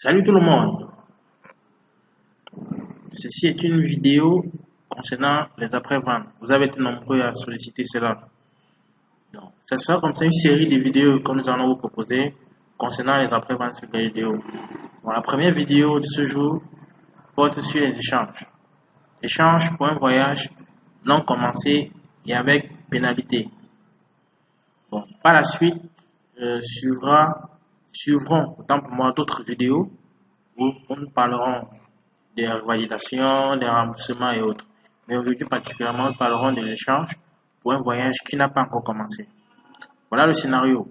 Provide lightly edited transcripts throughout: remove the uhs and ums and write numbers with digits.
Salut tout le monde, ceci est une vidéo concernant les après-ventes. Vous avez été nombreux à solliciter cela. Donc, ça sera comme ça une série de vidéos que nous allons vous proposer concernant les après-ventes sur Galileo. Bon, la première vidéo de ce jour porte sur les échanges. Échanges pour un voyage non commencé et avec pénalité. Bon, par la suite, suivront autant pour moi d'autres vidéos où nous parlerons des validations, des remboursements et autres. Mais aujourd'hui particulièrement, nous parlerons de l'échange pour un voyage qui n'a pas encore commencé. Voilà le scénario.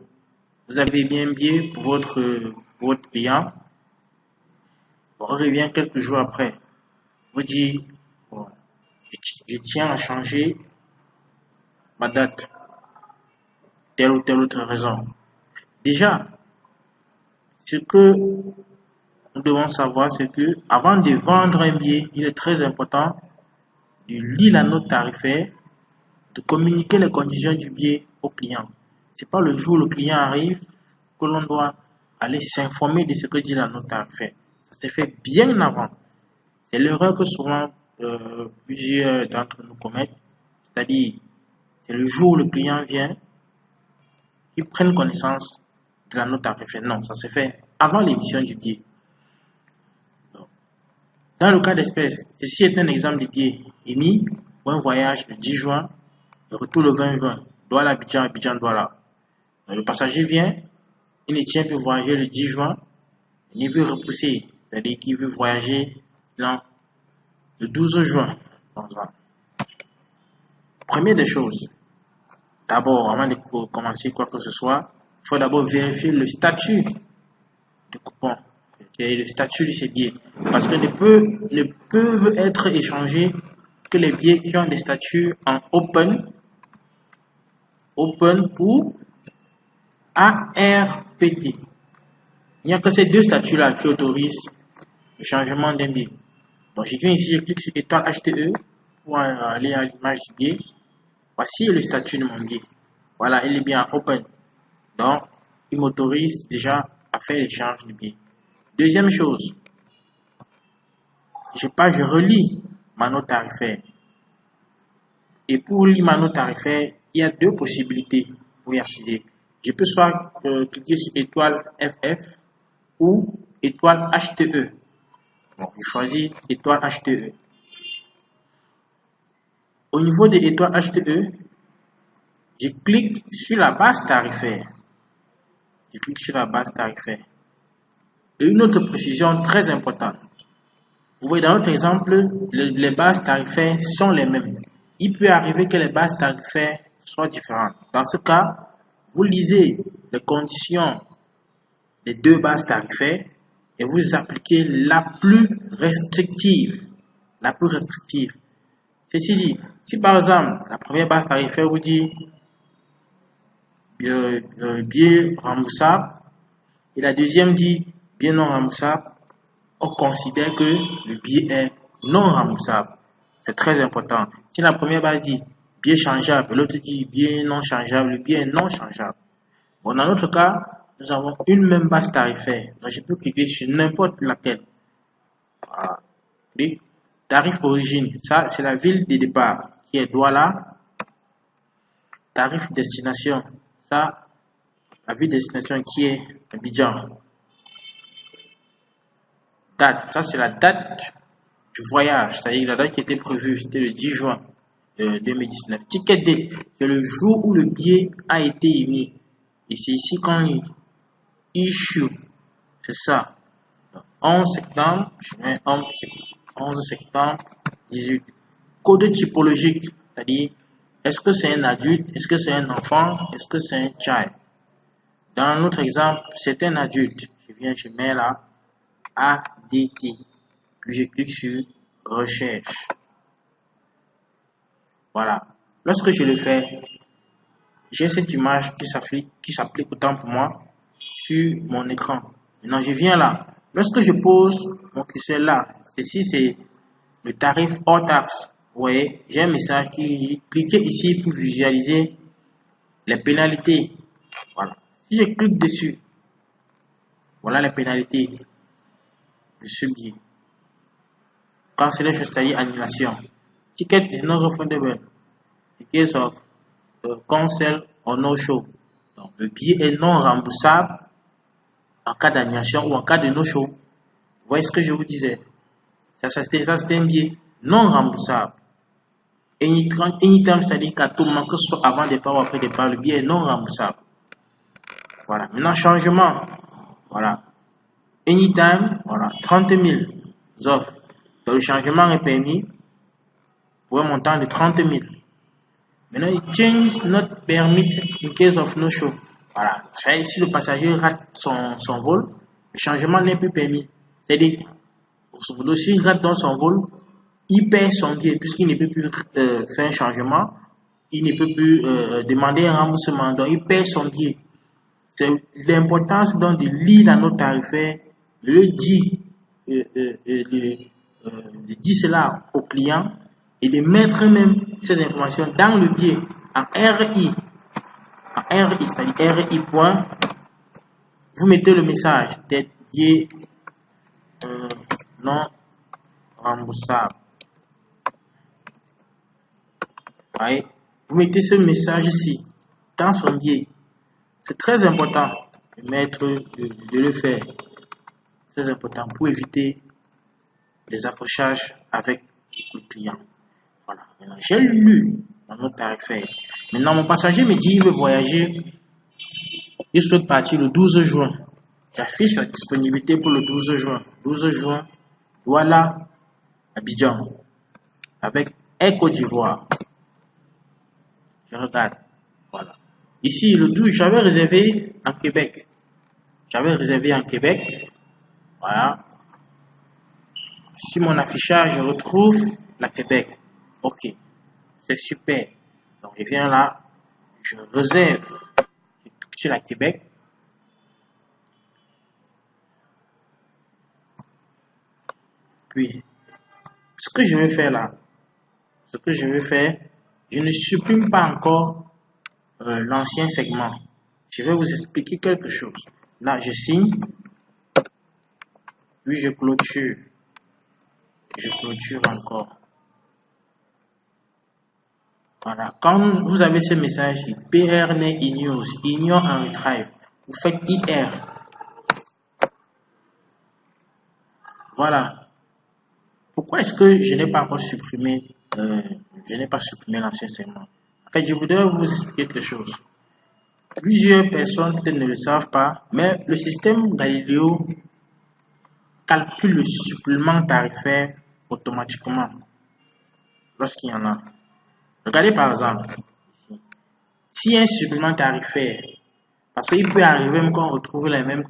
Vous avez bien un billet pour votre client. On revient quelques jours après. Vous dit, bon, je tiens à changer ma date. Telle ou telle autre raison. Déjà, ce que nous devons savoir, c'est que avant de vendre un billet, il est très important de lire la note tarifaire, de communiquer les conditions du billet au client. C'est pas le jour où le client arrive que l'on doit aller s'informer de ce que dit la note tarifaire. Ça s'est fait bien avant. C'est l'erreur que souvent plusieurs d'entre nous commettent. C'est-à-dire, c'est le jour où le client vient qu'ils prennent connaissance de la note tarifaire. Non, ça s'est fait avant l'émission du billet. Dans le cas d'espèce, ceci est un exemple de billet émis pour un voyage le 10 juin, le retour le 20 juin, Douala, Abidjan, Abidjan, Douala. Le passager vient, il ne tient plus voyager le 10 juin, il veut repousser, c'est-à-dire qu'il veut voyager le 12 juin. Première des choses, d'abord, avant de commencer quoi que ce soit, il faut d'abord vérifier le statut du coupon, le statut de ces billets, parce que ne peuvent être échangés que les billets qui ont des statuts en open ou ARPT. Il n'y a que ces deux statuts-là qui autorisent le changement d'un billet. Donc, je viens ici, je clique sur étoile HTE pour aller à l'image du billet. Voici le statut de mon billet. Voilà, il est bien open. Donc, il m'autorise déjà à faire l'échange du billet. Deuxième chose, je relis ma note tarifaire. Et pour lire ma note tarifaire, il y a deux possibilités pour y accéder. Je peux soit cliquer sur étoile FF ou étoile HTE. Bon, je choisis étoile HTE. Au niveau de l'étoile HTE, je clique sur la base tarifaire. Je clique sur la base tarifaire. Et une autre précision très importante. Vous voyez dans notre exemple, les bases tarifaires sont les mêmes. Il peut arriver que les bases tarifaires soient différentes. Dans ce cas, vous lisez les conditions des deux bases tarifaires et vous appliquez la plus restrictive. La plus restrictive. Ceci dit, si par exemple, la première base tarifaire vous dit billet remboursable et la deuxième dit billet non remboursable, on considère que le billet est non remboursable. C'est très important. Si la première base dit billet changeable, l'autre dit billet non changeable, le billet est non changeable. Bon, dans notre cas, nous avons une même base tarifaire. Donc, je peux cliquer sur n'importe laquelle. Voilà. Oui. Tarif origine, ça c'est la ville de départ qui est Douala. Tarif destination, ça, la ville de destination qui est Abidjan. Date, ça c'est la date du voyage, c'est-à-dire la date qui était prévue, c'était le 10 juin 2019. Ticket date, c'est le jour où le billet a été émis. Et c'est ici qu'on lit issue, c'est ça. 11 septembre, je mets 11 septembre 18. Code typologique, c'est-à-dire est-ce que c'est un adulte, est-ce que c'est un enfant, est-ce que c'est un child. Dans notre exemple, c'est un adulte. Je mets là ADT. Puis je clique sur recherche. Voilà. Lorsque je le fais, j'ai cette image qui s'applique autant pour moi sur mon écran. Maintenant, je viens là. Lorsque je pose mon curseur là, ceci c'est le tarif hors taxe. Vous voyez, j'ai un message qui dit cliquez ici pour visualiser les pénalités. Voilà. Si je clique dessus, voilà les pénalités. de ce billet. Cancellation, c'est-à-dire annulation. Ticket is not refundable in case of cancel or no show. Donc, le billet est non remboursable en cas d'annulation ou en cas de no show. Vous voyez ce que je vous disais? Ça c'était un billet non remboursable. Anytime, c'est-à-dire qu'à tout moment, que ce soit avant départ ou après départ, le billet est non remboursable. Voilà. Maintenant, changement. Voilà. Anytime, voilà. 30 000 offres. Donc, le changement est permis pour un montant de 30 000. Maintenant, change not permitted in case of no show. Voilà. Si le passager rate son vol, le changement n'est plus permis. C'est-à-dire, s'il rate dans son vol, il perd son billet puisqu'il ne peut plus faire un changement, il ne peut plus demander un remboursement, donc il perd son billet. C'est l'importance donc de lire la note tarifaire, de dire cela au client et de mettre même ces informations dans le billet en RI, c'est-à-dire RI point, vous mettez le message des billets non remboursables. Ouais. Vous mettez ce message ici dans son billet. C'est très important de le faire. Très important pour éviter les accrochages avec le client. Voilà. Maintenant, j'ai lu mon note tarifaire. Maintenant, mon passager me dit qu'il veut voyager. Il souhaite partir le 12 juin. J'affiche la disponibilité pour le 12 juin. 12 juin, voilà, Abidjan. Avec Air Côte d'Ivoire. Je regarde. Voilà. Ici, le 12, j'avais réservé en Québec. Voilà. Sur mon affichage, je retrouve la Québec. Ok. C'est super. Donc, je viens là. Je réserve sur la Québec. Puis, ce que je vais faire là, je ne supprime pas encore l'ancien segment. Je vais vous expliquer quelque chose. Là, je signe, puis je clôture. Je clôture encore. Voilà. Quand vous avez ce message ici, PR n'est ignore en retrieve, vous faites IR. Voilà. Pourquoi est-ce que je n'ai pas encore supprimé l'ancien segment? En fait, je voudrais vous expliquer quelque chose. Plusieurs personnes peut-être ne le savent pas, mais le système Galileo calcule le supplément tarifaire automatiquement lorsqu'il y en a. Regardez par exemple, s'il y a un supplément tarifaire, parce qu'il peut arriver même qu'on retrouve la même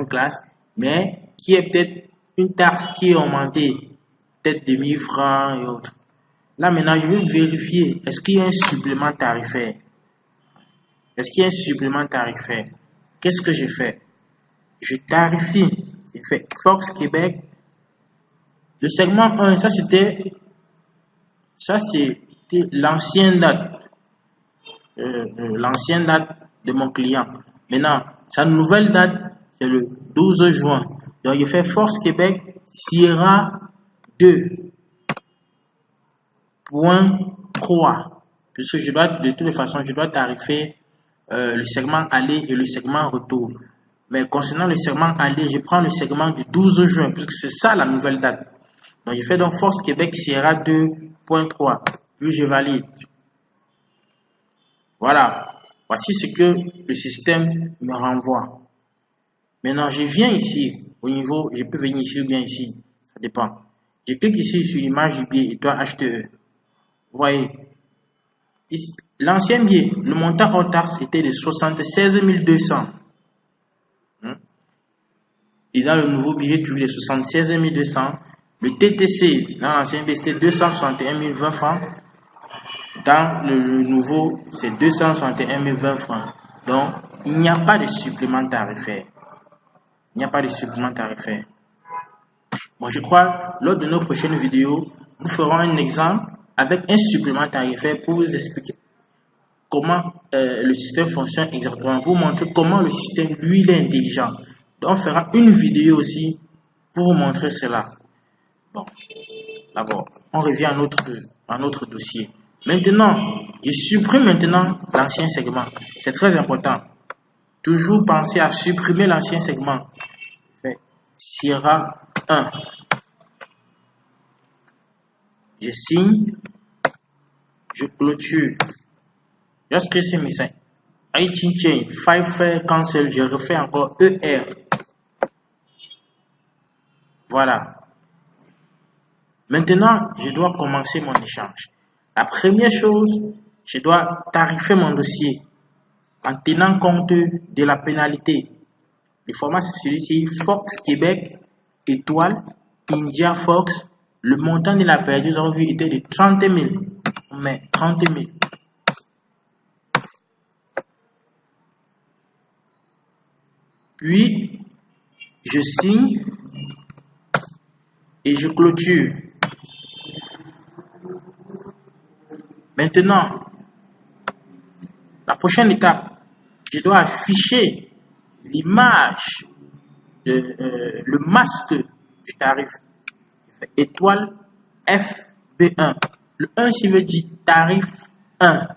classe, mais qui est peut-être une taxe qui est augmentée, peut-être de 1000 francs et autres. Là maintenant, je vais vérifier, est-ce qu'il y a un supplément tarifaire? Qu'est-ce que je fais? Je tarifie. Je fais Force Québec. Le segment 1, ça c'était l'ancienne date. L'ancienne date de mon client. Maintenant, sa nouvelle date, c'est le 12 juin. Donc, je fais Force Québec Sierra 2.3. Puisque de toutes les façons, je dois tarifer le segment aller et le segment retour. Mais concernant le segment aller, je prends le segment du 12 juin, puisque c'est ça la nouvelle date. Donc, je fais donc Force Québec Sierra 2.3. Puis je valide. Voilà. Voici ce que le système me renvoie. Maintenant, je viens ici, au niveau, je peux venir ici ou bien ici. Ça dépend. Je clique ici sur l'image du billet étoile HTE. Vous voyez. L'ancien billet, le montant hors taxe était de 76 200. Et dans le nouveau billet, tu veux 76 200. Le TTC, dans l'ancien billet, c'était 261 020 francs. Dans le nouveau, c'est 261 020 francs. Donc, il n'y a pas de supplément tarifaire. Bon, je crois, lors de nos prochaines vidéos, nous ferons un exemple avec un supplément tarifaire pour vous expliquer comment le système fonctionne exactement, pour vous montrer comment le système, lui, il est intelligent. Donc, on fera une vidéo aussi pour vous montrer cela. Bon, d'abord, on revient à notre dossier. Maintenant, je supprime maintenant l'ancien segment. C'est très important. Toujours penser à supprimer l'ancien segment. Sierra 1. Je signe. Je clôture. Lorsque c'est message. IT chain, file cancel, je refais encore ER. Voilà. Maintenant, je dois commencer mon échange. La première chose, je dois tarifer mon dossier en tenant compte de la pénalité. Le format, c'est celui-ci, Fox Québec, étoile, India Fox. Le montant de la période, nous avons vu, était de 30 000. On met 30 000. Puis, je signe et je clôture. Maintenant, la prochaine étape, je dois afficher l'image, le masque du tarif. Étoile FB1. Le 1, ça veut dire tarif 1.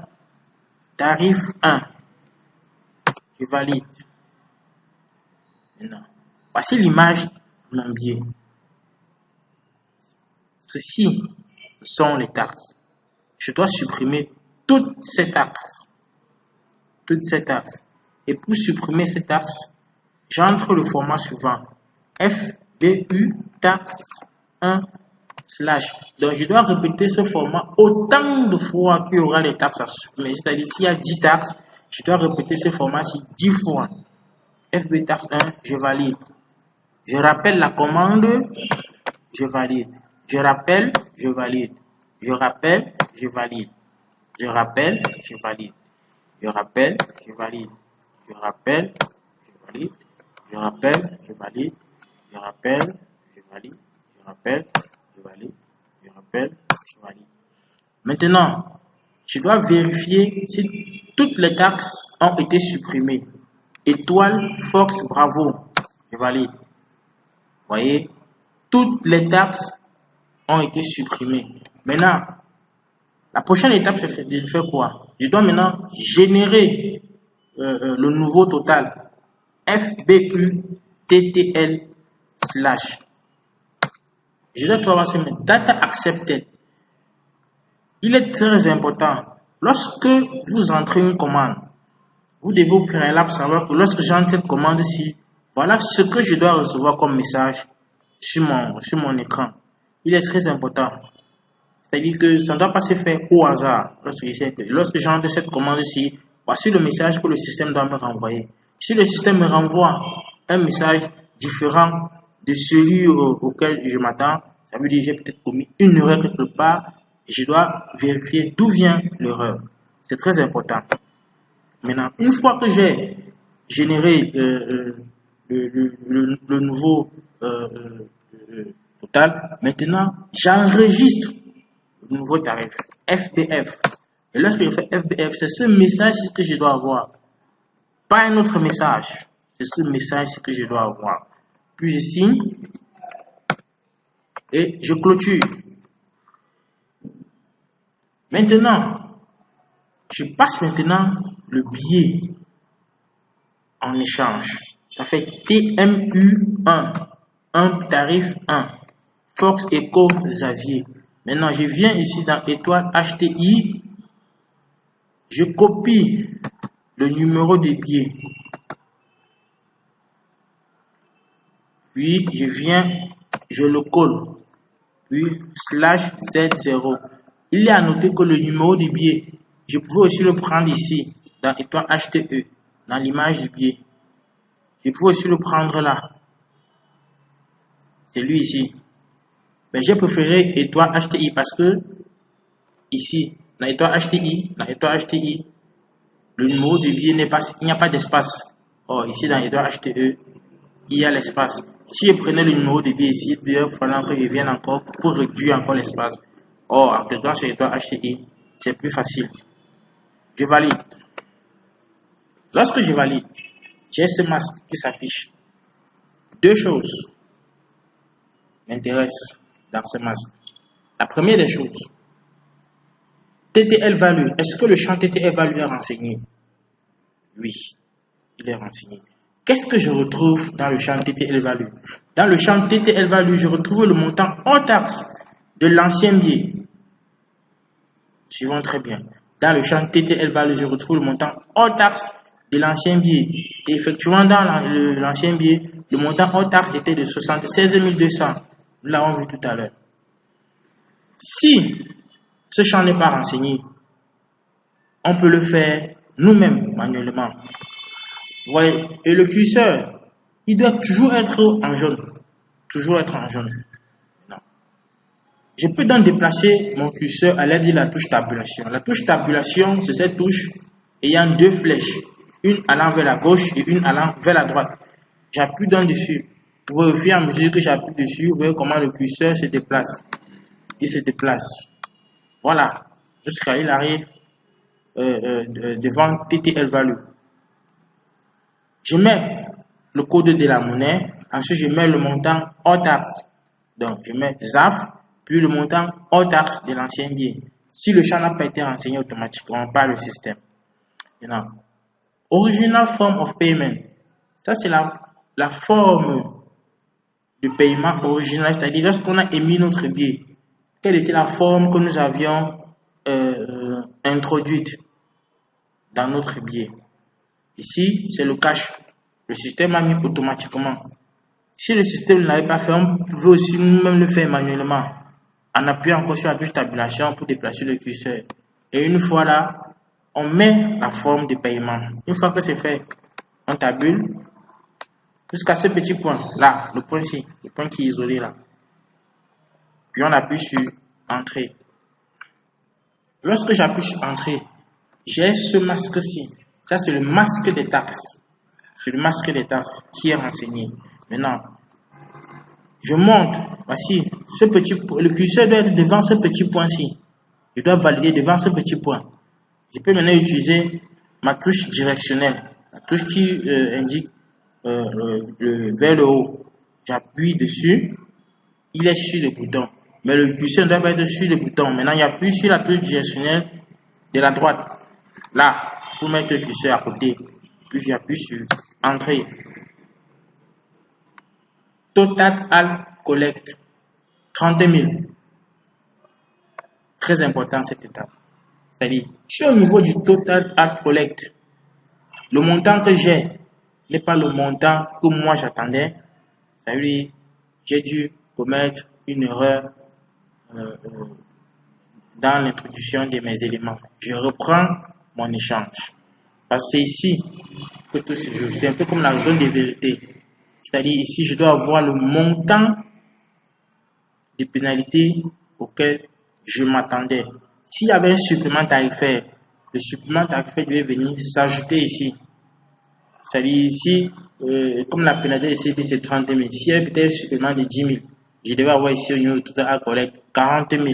Tarif 1. Je valide. Maintenant, voici l'image de mon billet. Ceci sont les taxes. Je dois supprimer toutes ces taxes. Toutes ces taxes. Et pour supprimer ces taxes, j'entre le format suivant. FBU taxe 1 slash. Donc, je dois répéter ce format autant de fois qu'il y aura les taxes à supprimer. C'est-à-dire, s'il y a 10 taxes, je dois répéter ce format-ci 10 fois. FB taxe 1, je valide. Je rappelle la commande, je valide. Je rappelle, je valide. Je rappelle, je valide. Je rappelle, je valide. Je rappelle, je valide. Je rappelle, je valide. Je rappelle, je valide. Je rappelle, je valide. Je rappelle, je valide. Je rappelle, je valide. Maintenant, je dois vérifier si toutes les taxes ont été supprimées. Étoile, Fox, Bravo. Je valide. Vous voyez, toutes les taxes ont été supprimées. Maintenant, la prochaine étape, c'est de faire quoi? Je dois maintenant générer le nouveau total. FBU TTL slash. Je dois trouver ce data accepted. Il est très important. Lorsque vous entrez une commande, vous devez au préalable savoir que lorsque j'entre cette commande-ci, voilà ce que je dois recevoir comme message sur mon écran. Il est très important. C'est-à-dire que ça ne doit pas se faire au hasard. Lorsque j'entre cette commande-ci, voici le message que le système doit me renvoyer. Si le système me renvoie un message différent de celui auquel je m'attends, ça veut dire que j'ai peut-être commis une erreur quelque part et je dois vérifier d'où vient l'erreur. C'est très important. Maintenant, une fois que j'ai généré le nouveau total, maintenant j'enregistre le nouveau tarif FBF. Et lorsque je fais FBF, c'est ce message que je dois avoir, pas un autre message. C'est ce message que je dois avoir. Puis je signe et je clôture. Maintenant, je passe maintenant le billet en échange. Ça fait TMU1, un tarif 1, Fox Echo Xavier. Maintenant, je viens ici dans étoile HTI, je copie le numéro de billet. Puis, je viens, je le colle. Puis, slash Z0. Il est à noter que le numéro du billet, je pouvais aussi le prendre ici, dans étoile HTE, dans l'image du billet. Je pouvais aussi le prendre là. C'est lui ici. Mais j'ai préféré étoile HTI parce que ici, dans étoile HTI, le numéro du billet n'est pas, il n'y a pas d'espace. Or, ici, dans étoile HTE, il y a l'espace. Si je prenais le numéro de billet ici, il va falloir que je vienne encore pour réduire encore l'espace. Or, en cliquant sur étoile HTI, c'est plus facile. Je valide. Lorsque je valide, j'ai ce masque qui s'affiche. Deux choses. m'intéressent dans ce masque. La première des choses, TTL value. Est-ce que le champ TTL value est renseigné? Oui, il est renseigné. Qu'est-ce que je retrouve dans le champ TTL value? Dans le champ TTL value, je retrouve le montant hors taxe de l'ancien billet. Suivons très bien. Dans le champ TTL value, je retrouve le montant hors taxe de l'ancien billet. Et effectivement, dans l'ancien billet, le montant hors taxe était de 76 200. Nous l'avons vu tout à l'heure. Si ce champ n'est pas renseigné, on peut le faire nous-mêmes manuellement. Vous voyez, et le curseur, il doit toujours être en jaune. Toujours être en jaune. Non. Je peux donc déplacer mon curseur à l'aide de la touche tabulation. La touche tabulation, c'est cette touche ayant deux flèches, une allant vers la gauche et une allant vers la droite. J'appuie donc dessus. Vous voyez, au fur et à mesure que j'appuie dessus, vous voyez comment le curseur se déplace. Il se déplace. Voilà. Jusqu'à il arrive devant TTL value. Je mets le code de la monnaie. Ensuite, je mets le montant hors taxe. Donc, je mets ZAF, puis le montant hors taxe de l'ancien billet. Si le champ n'a pas été renseigné automatiquement par le système. Maintenant, original form of payment. Ça, c'est la forme de paiement original, c'est-à-dire lorsqu'on a émis notre billet, quelle était la forme que nous avions introduite dans notre billet. Ici, c'est le cash. Le système a mis automatiquement. Si le système ne l'avait pas fait, on pouvait aussi nous-mêmes le faire manuellement en appuyant encore sur la touche tabulation pour déplacer le curseur. Et une fois là, on met la forme de paiement. Une fois que c'est fait, on tabule jusqu'à ce petit point là, le point ci, le point qui est isolé là. Puis on appuie sur Entrée. Lorsque j'appuie sur Entrée, j'ai ce masque-ci. Ça, c'est le masque des taxes. C'est le masque des taxes qui est renseigné. Maintenant, je monte. Voici, le curseur doit être devant ce petit point-ci. Je dois valider devant ce petit point. Je peux maintenant utiliser ma touche directionnelle. La touche qui indique vers le haut. J'appuie dessus. Il est sur le bouton. Mais le curseur doit pas être sur le bouton. Maintenant, il appuie sur la touche directionnelle de la droite. Là, pour mettre le curseur à côté. Puis j'appuie sur Entrée. Total Collect 32 000. Très important cette étape. C'est-à-dire, si au niveau du Total Collect, le montant que j'ai n'est pas le montant que moi j'attendais, ça veut dire j'ai dû commettre une erreur dans l'introduction de mes éléments. Je reprends mon échange. Parce que c'est ici que tout se joue. C'est un peu comme la zone de vérité. C'est-à-dire ici, je dois avoir le montant des pénalités auxquelles je m'attendais. S'il y avait un supplément tarifaire, le supplément tarifaire devait venir s'ajouter ici. C'est-à-dire ici, comme la pénalité de CP c'est 30 000, s'il y avait peut-être un supplément de 10 000, je devais avoir ici au niveau du total collect 40 000.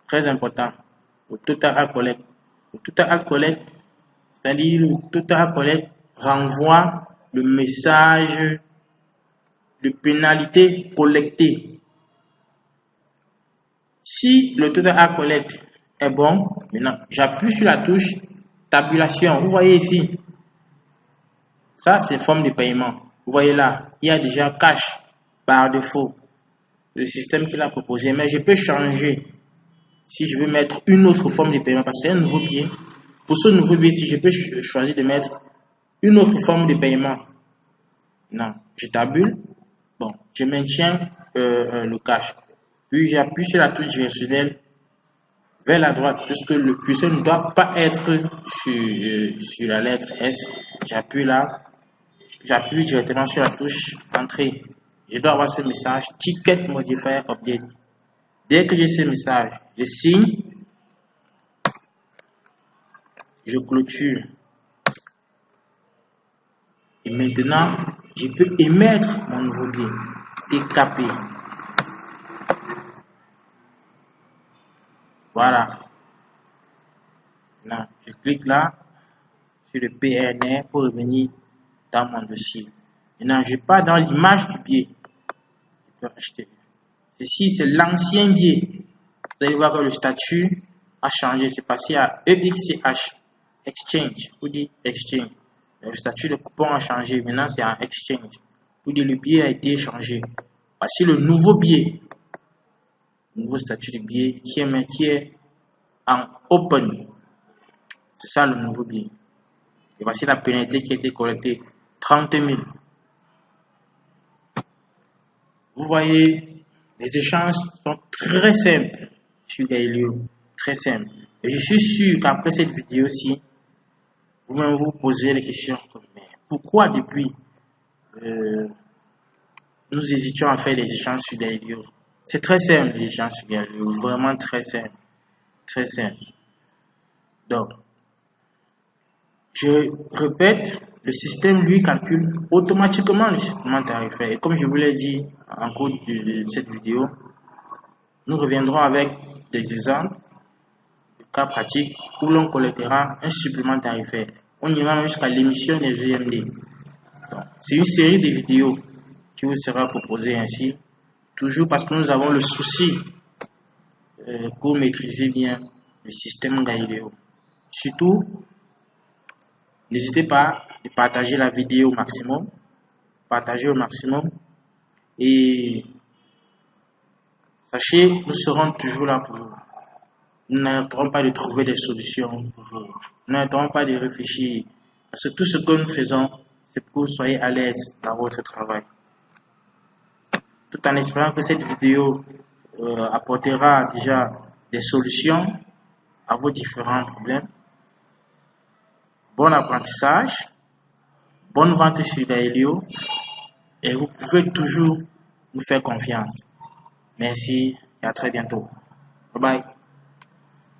Très important. Le total collect. Le total collect, c'est-à-dire le total collect renvoie le message de pénalité collectée. Si le total collect est bon, maintenant j'appuie sur la touche tabulation. Vous voyez ici, ça c'est forme de paiement. Vous voyez là, il y a déjà cash par défaut, le système qui l'a proposé, mais je peux changer si je veux mettre une autre forme de paiement parce que c'est un nouveau billet. Pour ce nouveau billet, si je peux choisir de mettre une autre forme de paiement, non, je tabule, bon, je maintiens le cash. Puis j'appuie sur la touche directionnelle vers la droite, puisque le curseur ne doit pas être sur la lettre S. J'appuie là, j'appuie directement sur la touche Entrée. Je dois avoir ce message Ticket Modifier Update. Dès que j'ai ce message, je signe, je clôture. Et maintenant, je peux émettre mon nouveau billet. TKP. Voilà. Maintenant, je clique là sur le PNR pour revenir dans mon dossier. Maintenant, je pars dans l'image du billet. Je faire acheter. Ceci, c'est l'ancien biais. Vous allez voir que le statut a changé. C'est passé à EXCH, Exchange. Vous dites Exchange. Le statut de coupon a changé. Maintenant, c'est en Exchange. Vous dites le biais a été changé. Voici le nouveau biais. Le nouveau statut de biais qui est en Open. C'est ça le nouveau biais. Et voici la pénalité qui a été collectée. 30 000. Vous voyez, les échanges sont très simples sur Galileo. Très simples. Et je suis sûr qu'après cette vidéo-ci, vous-même vous posez les questions comme mais pourquoi depuis nous hésitions à faire des échanges sur Galileo? C'est très simple les échanges sur Galileo. Vraiment très simple. Très simple. Donc, je répète, le système lui calcule automatiquement le supplément tarifaire. Et comme je vous l'ai dit en cours de cette vidéo, nous reviendrons avec des exemples, des cas pratiques où l'on collectera un supplément tarifaire. On ira même jusqu'à l'émission des EMD. C'est une série de vidéos qui vous sera proposée ainsi, toujours parce que nous avons le souci pour maîtriser bien le système Galileo. Surtout, n'hésitez pas à partager la vidéo au maximum. Partagez au maximum. Et sachez, nous serons toujours là pour vous. Nous n'arrêterons pas de trouver des solutions pour vous. Nous n'arrêterons pas de réfléchir. Parce que tout ce que nous faisons, c'est pour que vous soyez à l'aise dans votre travail. Tout en espérant que cette vidéo apportera déjà des solutions à vos différents problèmes. Bon apprentissage, bonne vente sur Galileo et vous pouvez toujours nous faire confiance. Merci et à très bientôt. Bye bye.